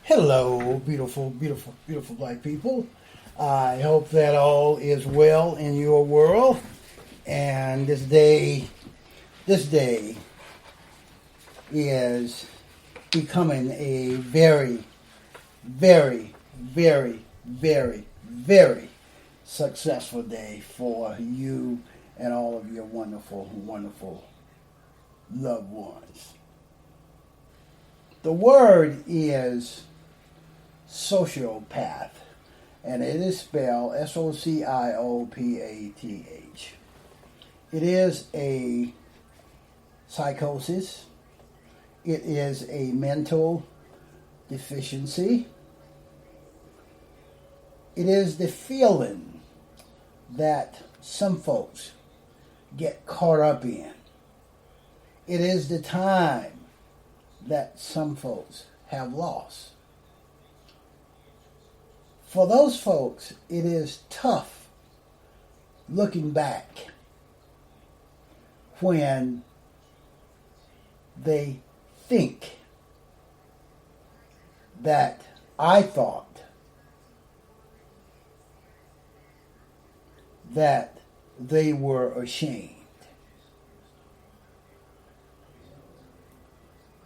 Hello, beautiful, beautiful, beautiful black people. I hope that all is well in your world. And this day is becoming a very, very, very, very, very successful day for you and all of your wonderful, wonderful loved ones. The word is sociopath, and it is spelled Sociopath. It is a psychosis. It is a mental deficiency. It is the feeling that some folks get caught up in. It is the time that some folks have lost. For those folks, it is tough looking back when they think that I thought that they were ashamed.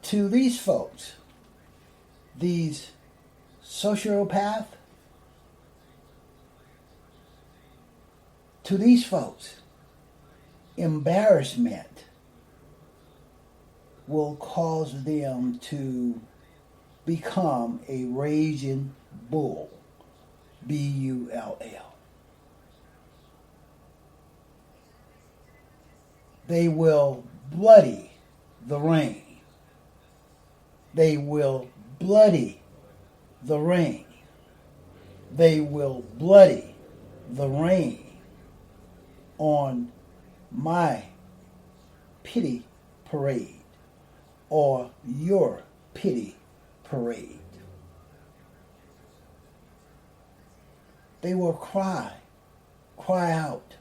To these folks, these sociopaths, to these folks, embarrassment will cause them to become a raging bull, Bull. They will bloody the ring. They will bloody the ring. They will bloody the ring on my pity parade or your pity parade. They will cry out,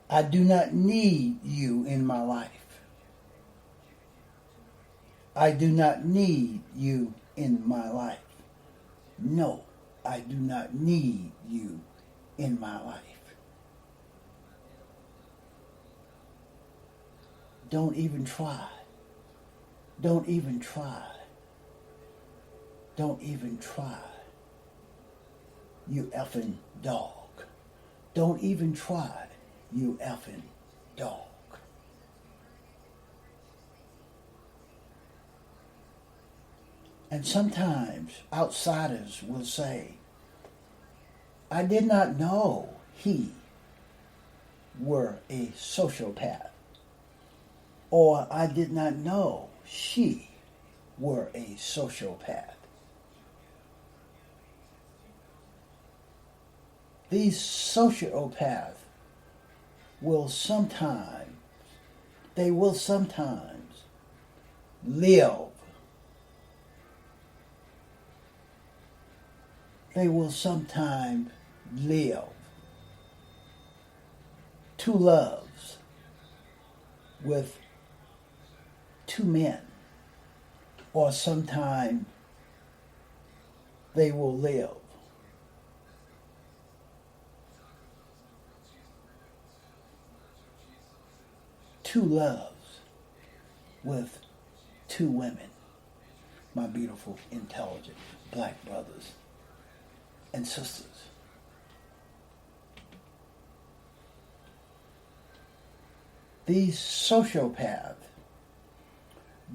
I do not need you in my life. I do not need you in my life. No, I do not need you in my life. Don't even try. Don't even try. Don't even try. You effing dog. Don't even try, you effing dog. And sometimes outsiders will say, I did not know he were a sociopath. Or I did not know she were a sociopath. These sociopaths will sometimes live. They will sometimes live two loves with two men, or sometime they will live two loves with two women, my beautiful, intelligent black brothers and sisters. These sociopaths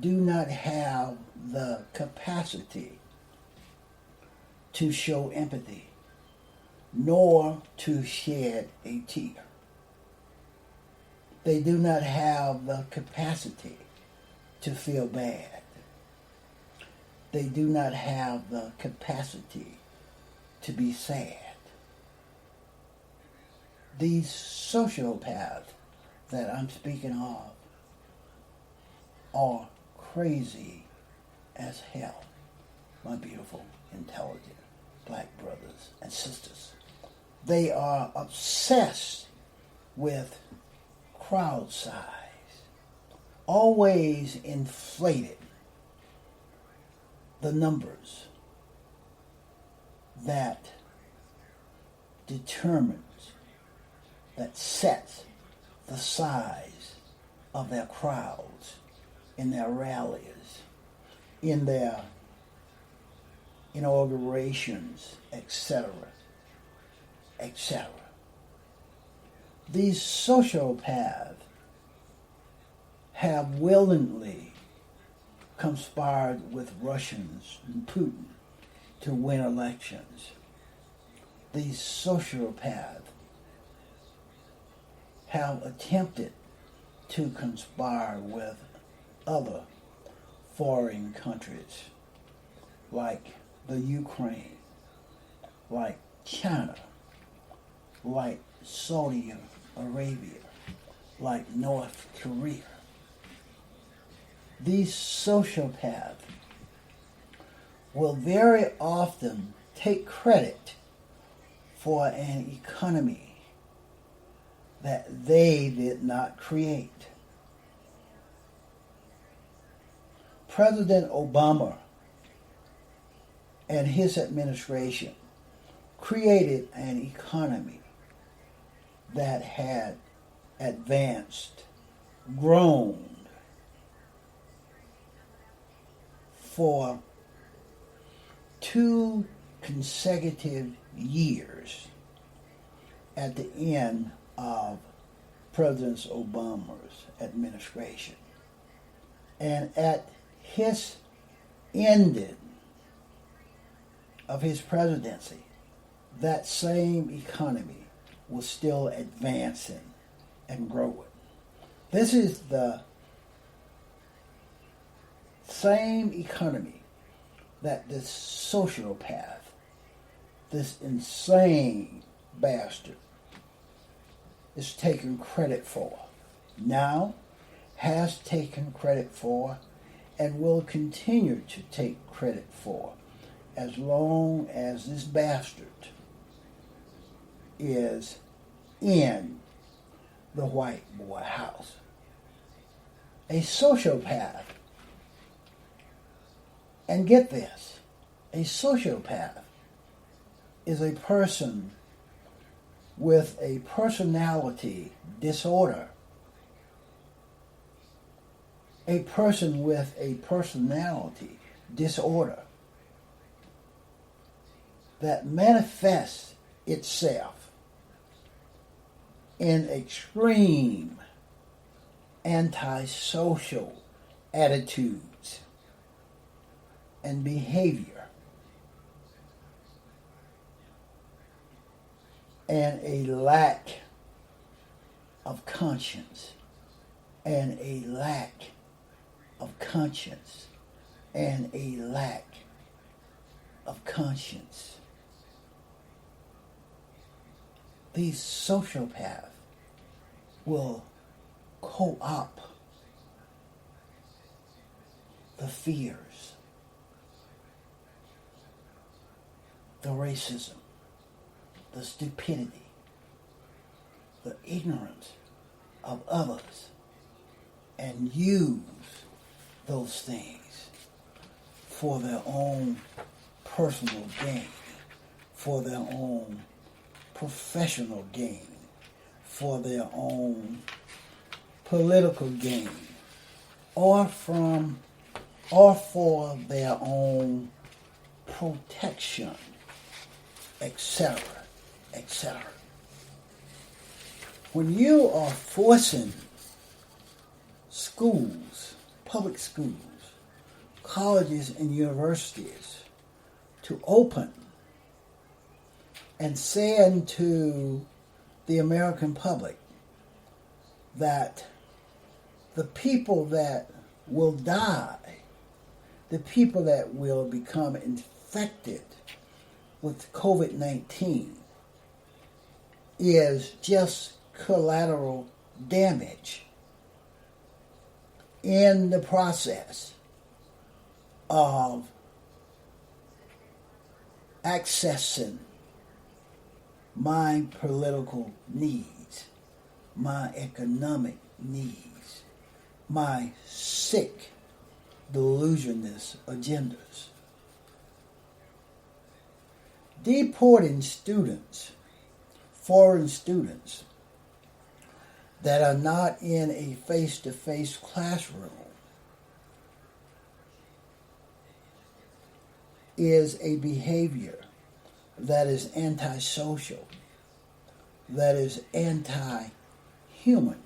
do not have the capacity to show empathy, nor to shed a tear. They do not have the capacity to feel bad. They do not have the capacity to be sad. These sociopaths that I'm speaking of are crazy as hell, my beautiful, intelligent black brothers and sisters. They are obsessed with crowd size, always inflated, the numbers that determines, that sets the size of their crowds, in their rallies, in their inaugurations, etc., etc. These sociopaths have willingly conspired with Russians and Putin to win elections. These sociopaths have attempted to conspire with other foreign countries like the Ukraine, like China, like Saudi Arabia, like North Korea. These sociopaths will very often take credit for an economy that they did not create. President Obama and his administration created an economy that had advanced, grown for 2 consecutive years at the end of President Obama's administration. And at his ending of his presidency, that same economy was still advancing and growing. This is the same economy that this sociopath, this insane bastard, is taking credit for. Now, has taken credit for, and will continue to take credit for, as long as this bastard is in the white boy house. A sociopath, and get this, a sociopath is a person with a personality disorder. A person with a personality disorder that manifests itself in extreme antisocial attitudes and behavior, and a lack of conscience, and a lack of conscience, and a lack of conscience. These sociopaths will co-opt the fears, the racism, the stupidity, the ignorance of others, and use those things for their own personal gain, for their own professional gain, for their own political gain, or for their own protection, etc., etc. When you are forcing schools, public schools, colleges and universities to open and saying to the American public that the people that will die, the people that will become infected with COVID-19 is just collateral damage in the process of accessing my political needs, my economic needs, my sick, delusionist agendas. deporting students, foreign students, that are not in a face-to-face classroom is a behavior that is antisocial, that is anti-human,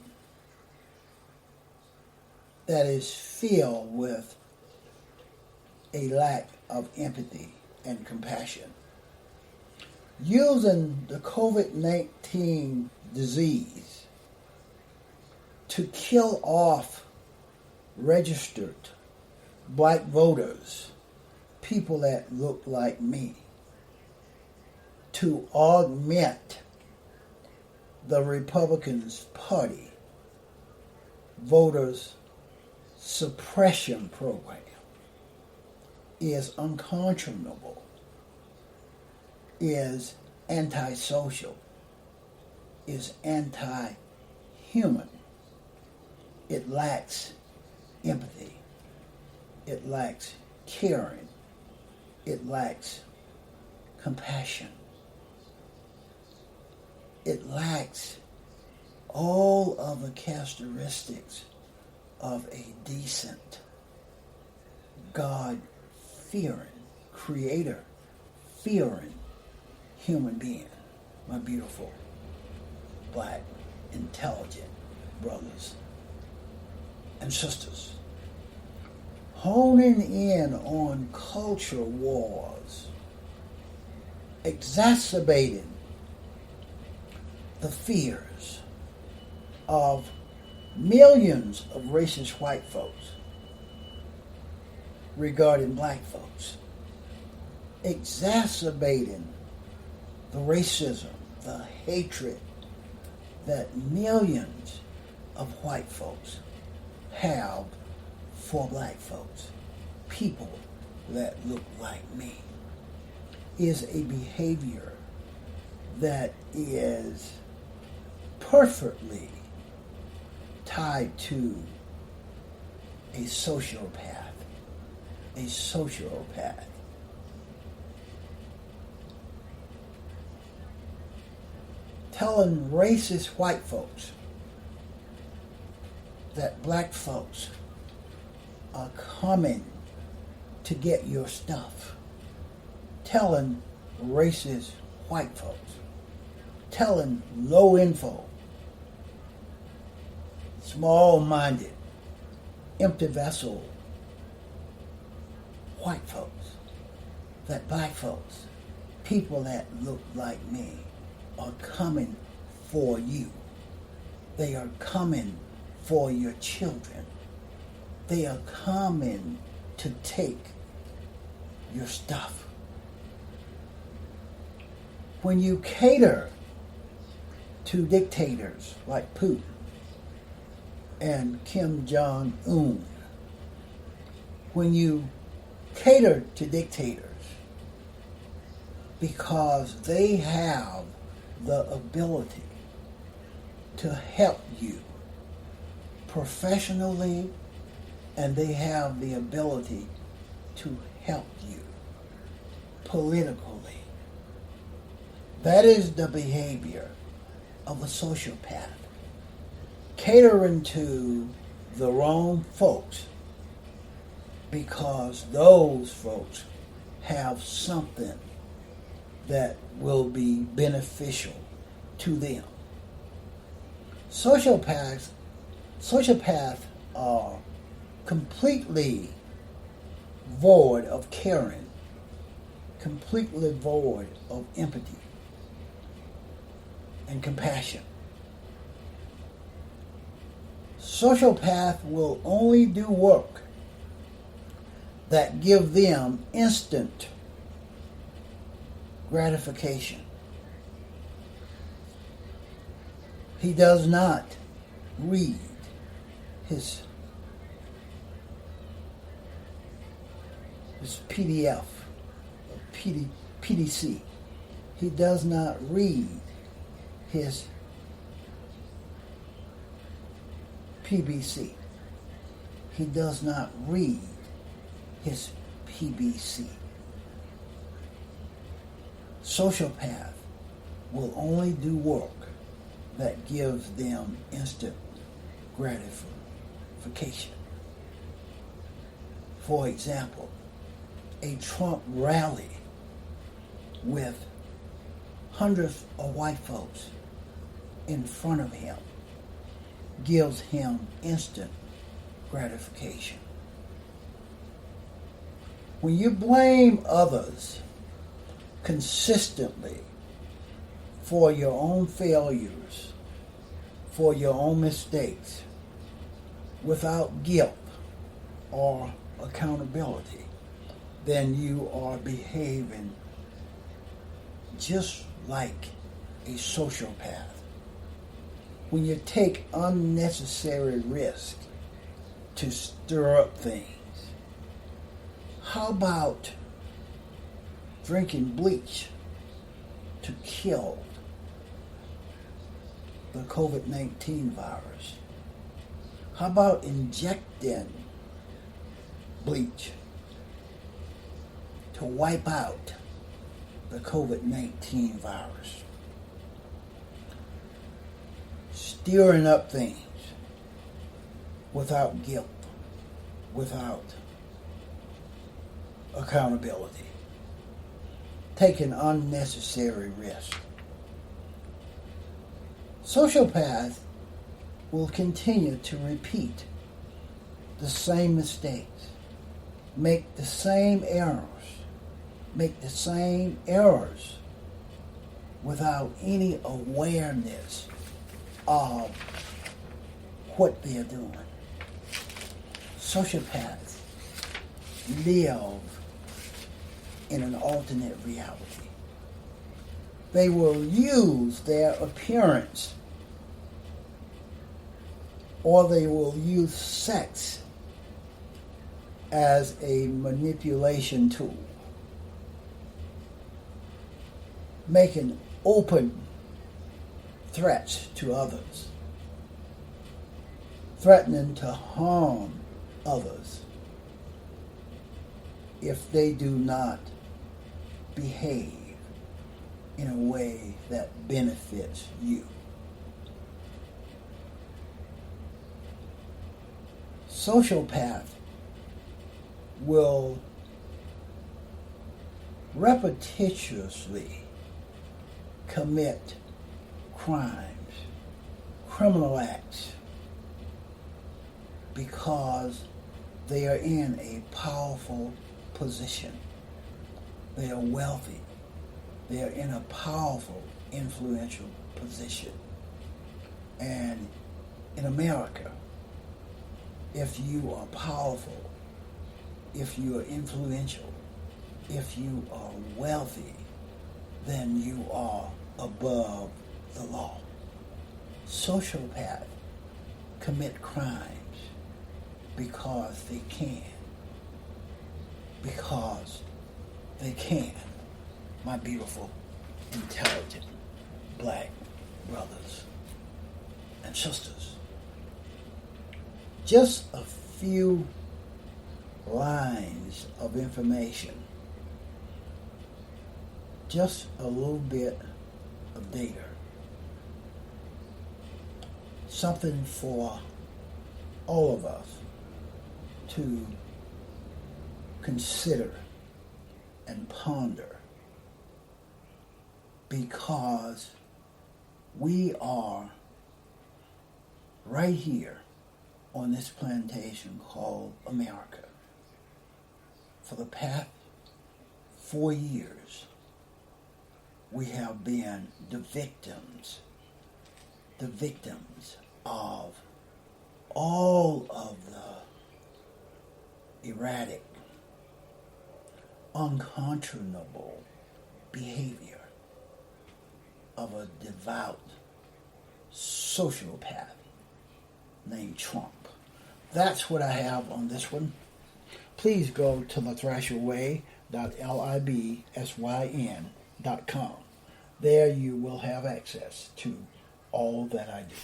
that is filled with a lack of empathy and compassion. Using the COVID-19 disease to kill off registered black voters, people that look like me, to augment the Republicans' Party voters' suppression program is unconscionable, is antisocial, is anti-human. It lacks empathy. It lacks caring. It lacks compassion. It lacks all of the characteristics of a decent, God-fearing, Creator-fearing human being. My beautiful, black, intelligent brothers and sisters. Honing in on culture wars, exacerbating the fears of millions of racist white folks regarding black folks, exacerbating the racism, the hatred that millions of white folks have for black folks, people that look like me, is a behavior that is perfectly tied to a sociopath. A sociopath. Telling racist white folks that black folks are coming to get your stuff. Telling racist white folks. Telling low info, small-minded, empty vessel white folks that black folks, people that look like me, are coming for you. They are coming for your children. They are coming to take your stuff. When you cater to dictators like Putin and Kim Jong-un, when you cater to dictators because they have the ability to help you professionally, and they have the ability to help you politically. That is the behavior of a sociopath. Catering to the wrong folks because those folks have something that will be beneficial to them. Sociopaths are completely void of caring, completely void of empathy and compassion. Sociopath will only do work that give them instant gratification. He does not read his PDF, PDC. He does not read his PBC. He does not read his PBC. Sociopath will only do work that gives them instant gratification. For example, a Trump rally with hundreds of white folks in front of him gives him instant gratification. When you blame others consistently for your own failures, for your own mistakes, without guilt or accountability, then you are behaving just like a sociopath. When you take unnecessary risk to stir up things, how about drinking bleach to kill the COVID-19 virus? How about injecting bleach to wipe out the COVID-19 virus? Stirring up things without guilt, without accountability, taking unnecessary risks. Sociopaths will continue to repeat the same mistakes, make the same errors without any awareness of what they are doing. Sociopaths live in an alternate reality. They will use their appearance, or they will use sex as a manipulation tool, making open threats to others, threatening to harm others if they do not behave in a way that benefits you. Sociopath will repetitiously commit crimes, criminal acts, because they are in a powerful position. They are wealthy. They are in a powerful, influential position. And in America, if you are powerful, if you are influential, if you are wealthy, then you are above the law. Sociopaths commit crimes because they can. Because they can. My beautiful, intelligent black brothers and sisters. Just a few lines of information, just a little bit of data, something for all of us to consider and ponder, because we are right here on this plantation called America. For the past 4 years, we have been the victims of all of the erratic, unconscionable behavior of a devout sociopath named Trump. That's what I have on this one. Please go to thethrasherway.libsyn.com. There you will have access to all that I do.